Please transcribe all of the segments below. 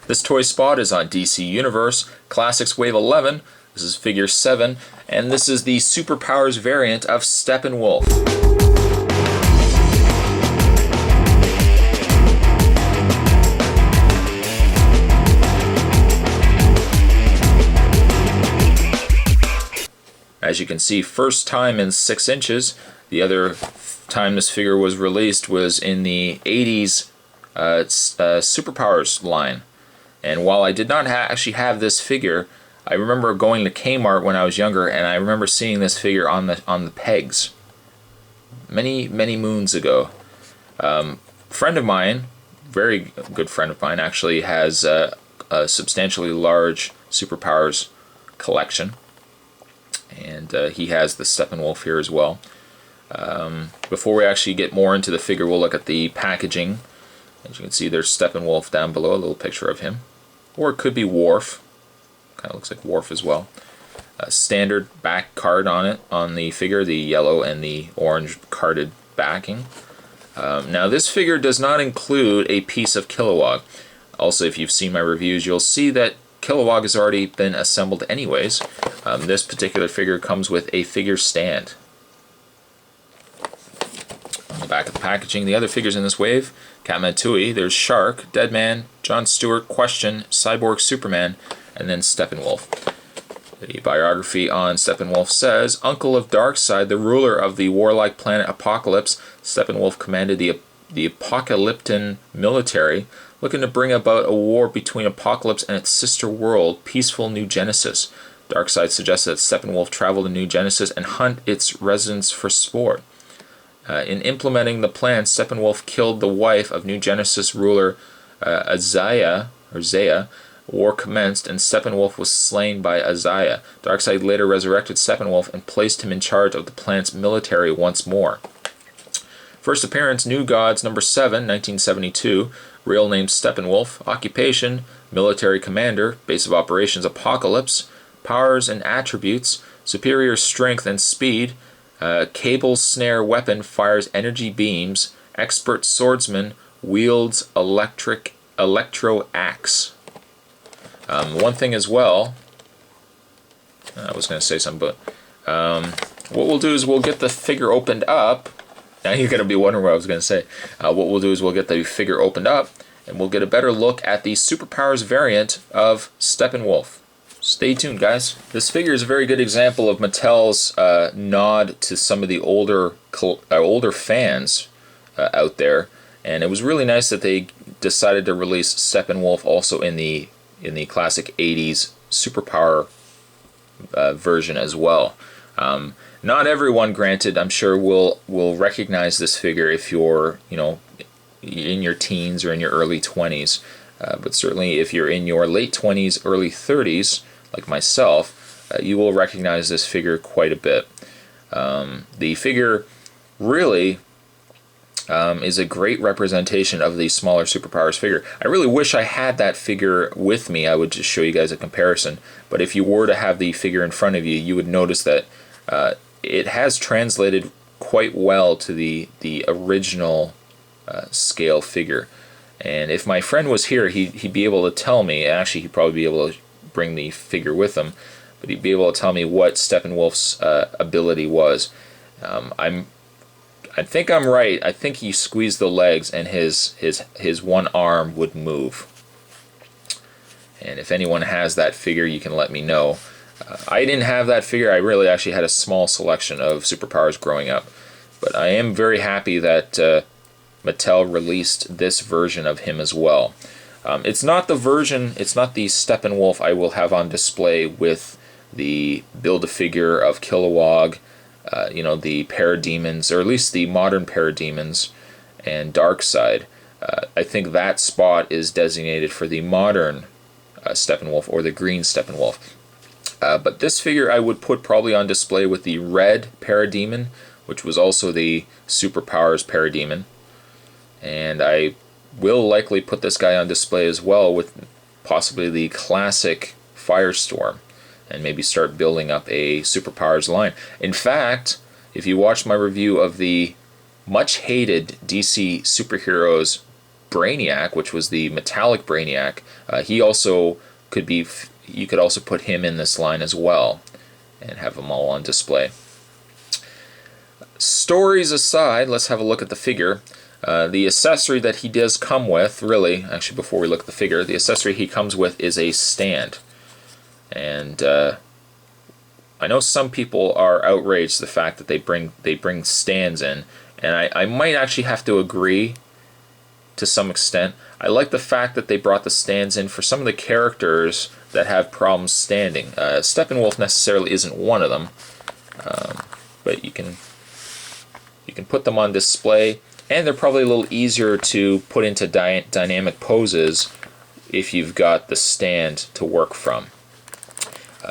This toy spot is on DC Universe, Classics Wave 11, this is figure 7, and this is the Superpowers variant of Steppenwolf. As you can see, first time in 6 inches. The other time this figure was released was in the 80s Superpowers line. And while I did not actually have this figure, I remember going to Kmart when I was younger, and I remember seeing this figure on the pegs many moons ago. Friend of mine, very good friend of mine, actually has a substantially large Superpowers collection. And he has the Steppenwolf here as well. Before we actually get more into the figure, we'll look at the packaging. As you can see, there's Steppenwolf down below, a little picture of him. Or it could be Worf. Kind of looks like Worf as well. Standard back card on it, on the figure, the yellow and the orange carded backing. Now this figure does not include a piece of Kilowog. Also, if you've seen my reviews, you'll see that Kilowog has already been assembled anyways. This particular figure comes with a figure stand. On the back of the packaging, the other figures in this wave, Kamatui, there's Shark, Deadman, John Stewart, Question, Cyborg Superman, and then Steppenwolf. The biography on Steppenwolf says, Uncle of Darkseid, the ruler of the warlike planet Apocalypse, Steppenwolf commanded the Apocalyptan military, looking to bring about a war between Apocalypse and its sister world, peaceful New Genesis. Darkseid suggests that Steppenwolf travel to New Genesis and hunt its residents for sport. In implementing the plan, Steppenwolf killed the wife of New Genesis ruler Zaya. War commenced, and Steppenwolf was slain by Azaya. Darkseid later resurrected Steppenwolf and placed him in charge of the planet's military once more. First appearance, New Gods number 7, 1972. Real name Steppenwolf. Occupation, military commander. Base of operations, Apocalypse. Powers and attributes, superior strength and speed. Cable snare weapon, fires energy beams. Expert swordsman, wields electro axe. One thing as well, I was going to say something, but what we'll do is we'll get the figure opened up. Now you're going to be wondering what I was going to say. What we'll do is we'll get the figure opened up, and we'll get a better look at the Superpowers variant of Steppenwolf. Stay tuned, guys. This figure is a very good example of Mattel's nod to some of the older fans out there, and it was really nice that they decided to release Steppenwolf also in the classic 80s Superpower version as well. Not everyone, granted, I'm sure will recognize this figure if you're, in your teens or in your early 20s. But certainly if you're in your late 20s, early 30s, like myself, you will recognize this figure quite a bit. The figure really is a great representation of the smaller Superpowers figure. I really wish I had that figure with me. I would just show you guys a comparison. But if you were to have the figure in front of you, you would notice that it has translated quite well to the original scale figure. And if my friend was here, he'd be able to tell me. Actually, he'd probably be able to bring the figure with him, but he'd be able to tell me what Steppenwolf's ability was. I think I'm right. I think he squeezed the legs and his one arm would move. And if anyone has that figure, you can let me know. I didn't have that figure. I really actually had a small selection of Superpowers growing up. But I am very happy that Mattel released this version of him as well. It's not the Steppenwolf I will have on display with the Build-A-Figure of Kilowog, the Parademons, or at least the modern Parademons, and Darkseid. I think that spot is designated for the modern Steppenwolf, or the green Steppenwolf. But this figure I would put probably on display with the red Parademon, which was also the Superpowers Parademon. And I will likely put this guy on display as well with possibly the classic Firestorm, and maybe start building up a Superpowers line. In fact, if you watch my review of the much hated DC Superheroes Brainiac, which was the metallic Brainiac. He also could be, you could also put him in this line as well and have them all on display. Stories aside, let's have a look at the figure. The accessory that he does come with, really, actually before we look at the figure, the accessory he comes with is a stand. And I know some people are outraged the fact that they bring stands in, and I might actually have to agree to some extent. I like the fact that they brought the stands in for some of the characters that have problems standing. Steppenwolf necessarily isn't one of them, but you can put them on display, and they're probably a little easier to put into dynamic poses if you've got the stand to work from.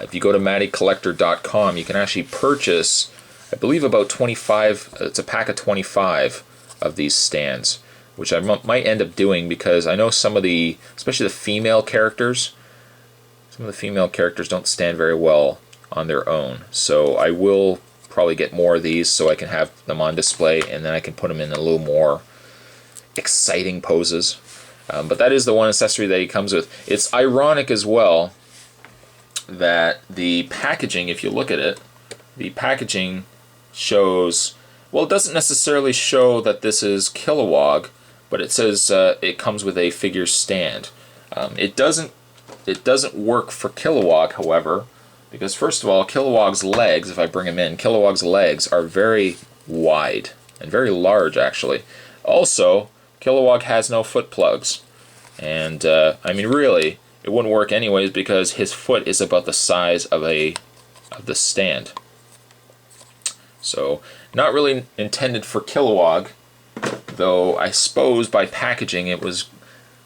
If you go to mattycollector.com, you can actually purchase, I believe, about 25, it's a pack of 25 of these stands, which I might end up doing because I know some of the, especially the female characters, some of the female characters don't stand very well on their own. So I will probably get more of these so I can have them on display, and then I can put them in a little more exciting poses. But that is the one accessory that he comes with. It's ironic as well that the packaging, if you look at it, the packaging shows, well, it doesn't necessarily show that this is Kilowog, but it says it comes with a figure stand. It doesn't work for Kilowog, however, because first of all, Kilowog's legs, if I bring him in, Kilowog's legs are very wide and very large, actually. Also, Kilowog has no foot plugs, and I mean, really, it wouldn't work anyways because his foot is about the size of the stand. So, not really intended for Kilowog, though I suppose by packaging it was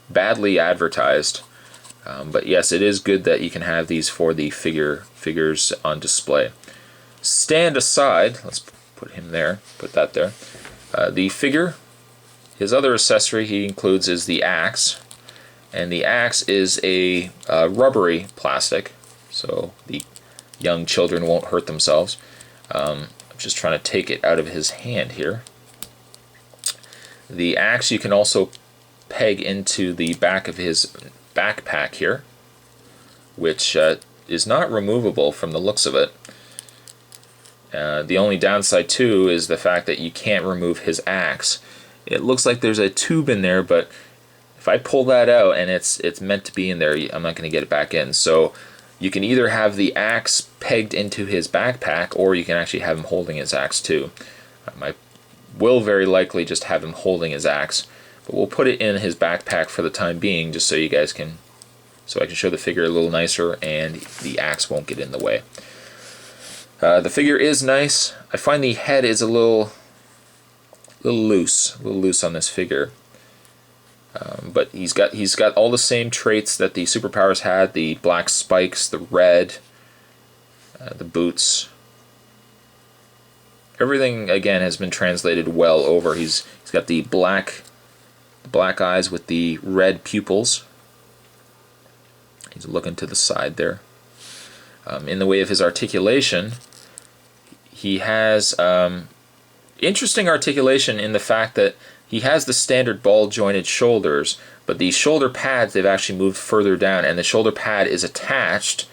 badly advertised. But yes, it is good that you can have these for the figures on display. Stand aside, let's put him there, put that there. The figure, his other accessory he includes is the axe. And the axe is a rubbery plastic, so the young children won't hurt themselves. I'm just trying to take it out of his hand here. The axe you can also peg into the back of his backpack here, which is not removable from the looks of it. The only downside too is the fact that you can't remove his axe. It looks like there's a tube in there, but if I pull that out and it's meant to be in there, I'm not going to get it back in. So you can either have the axe pegged into his backpack, or you can actually have him holding his axe too. I will very likely just have him holding his axe, but we'll put it in his backpack for the time being, just so you guys can, so I can show the figure a little nicer and the axe won't get in the way. The figure is nice. I find the head is a little loose on this figure. But he's got all the same traits that the Superpowers had: the black spikes, the red, the boots. Everything again has been translated well over. He's got the black eyes with the red pupils. He's looking to the side there. In the way of his articulation, he has interesting articulation in the fact that he has the standard ball-jointed shoulders, but the shoulder pads, they've actually moved further down, and the shoulder pad is attached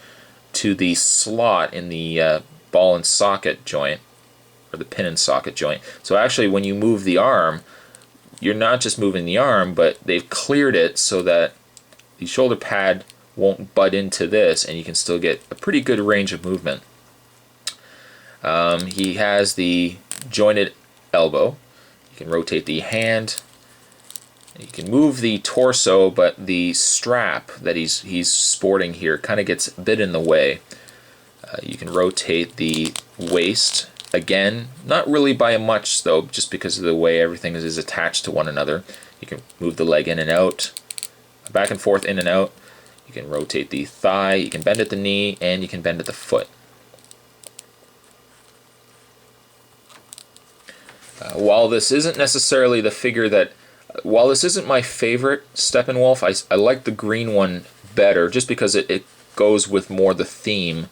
to the slot in the ball and socket joint, or the pin and socket joint. So actually, when you move the arm, you're not just moving the arm, but they've cleared it so that the shoulder pad won't butt into this, and you can still get a pretty good range of movement. He has the jointed elbow. You can rotate the hand. You can move the torso, but the strap that he's sporting here kind of gets a bit in the way. You can rotate the waist. Again, not really by much though, just because of the way everything is attached to one another. You can move the leg in and out, back and forth, in and out. You can rotate the thigh, you can bend at the knee, and you can bend at the foot. While this isn't necessarily the figure that, while this isn't my favorite Steppenwolf, I like the green one better, just because it goes with more the theme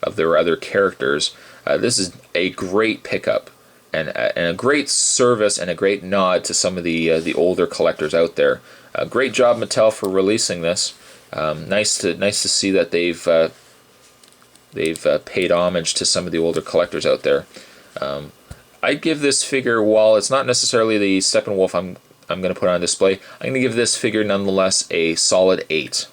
of their other characters. This is a great pickup. and a great service and a great nod to some of the older collectors out there. Great job, Mattel, for releasing this. Nice to see that they've paid homage to some of the older collectors out there. I give this figure, while it's not necessarily the Steppenwolf I'm going to put on display, I'm going to give this figure nonetheless a solid 8.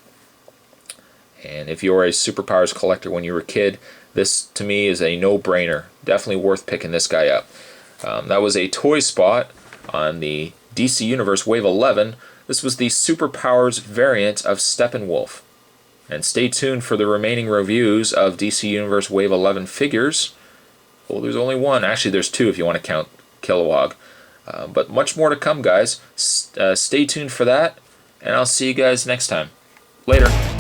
And if you're a Superpowers collector when you were a kid, this to me is a no-brainer. Definitely worth picking this guy up. That was a toy spot on the DC Universe Wave 11. This was the Superpowers variant of Steppenwolf. And stay tuned for the remaining reviews of DC Universe Wave 11 figures. Well, there's only one. Actually, there's two if you want to count Kilowog. But much more to come, guys. Stay tuned for that, and I'll see you guys next time. Later.